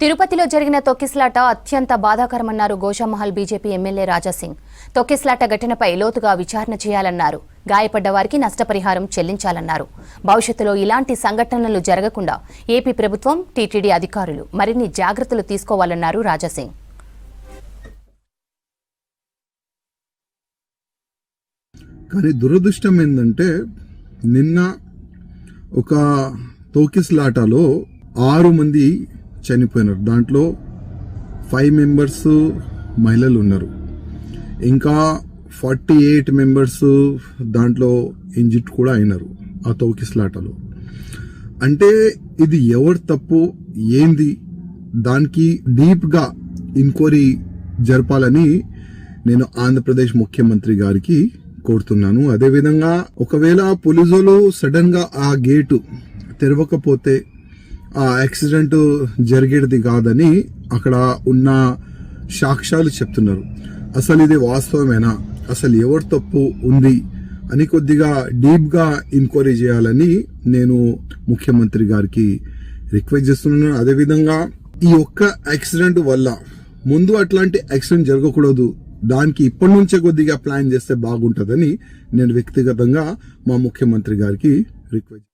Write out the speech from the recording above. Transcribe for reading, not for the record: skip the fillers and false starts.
తిరుపతిలో జరిగిన తొక్కిసలాట అత్యంత బాధాకరమన్నారు గోషామహల్ బీజేపీ ఎమ్మెల్యే రాజాసింగ్. తొక్కిసలాట ఘటనపై లోతుగా విచారణ చేయాలన్నారు. గాయపడ్డ వారికి నష్టపరిహారం చెల్లించాలన్నారు. భవిష్యత్తులో ఇలాంటి సంఘటనలు జరగకుండా ఏపీ ప్రభుత్వం, టీటీడీ అధికారులు మరిన్ని జాగ్రత్తలు తీసుకోవాలన్నారు రాజాసింగ్. కానీ దురదృష్టం ఏంటంటే నిన్న ఒక తొక్కిసలాటలో 6 మంది చనిపోయినారు. దాంట్లో 5 మెంబర్స్ మహిళలు ఉన్నారు. ఇంకా 48 మెంబర్స్ దాంట్లో ఇంజిట్ కూడా అయినారు ఆ తొక్కిసలాటలో. అంటే ఇది ఎవరు తప్పు ఏంది దానికి డీప్గా ఎంక్వైరీ జరపాలని నేను ఆంధ్రప్రదేశ్ ముఖ్యమంత్రి గారికి కోరుతున్నాను. అదేవిధంగా ఒకవేళ పోలీసులు సడన్ గా ఆ గేటు తెరవకపోతే ఆ యాక్సిడెంట్ జరిగేది కాదని అక్కడ ఉన్న సాక్ష్యాలు చెప్తున్నారు. అసలు ఇది వాస్తవమేనా, అసలు ఎవరు తప్పు ఉంది అని కొద్దిగా డీప్ గా ఎంక్వైరీ చేయాలని నేను ముఖ్యమంత్రి గారికి రిక్వెస్ట్ చేస్తున్నాను. అదేవిధంగా ఈ ఒక్క యాక్సిడెంట్ వల్ల ముందు అట్లాంటి యాక్సిడెంట్ జరగకూడదు, దానికి ఇప్పటి నుంచే కొద్దిగా ప్లాన్ చేస్తే బాగుంటుందని నేను వ్యక్తిగతంగా మా ముఖ్యమంత్రి గారికి రిక్వెస్ట్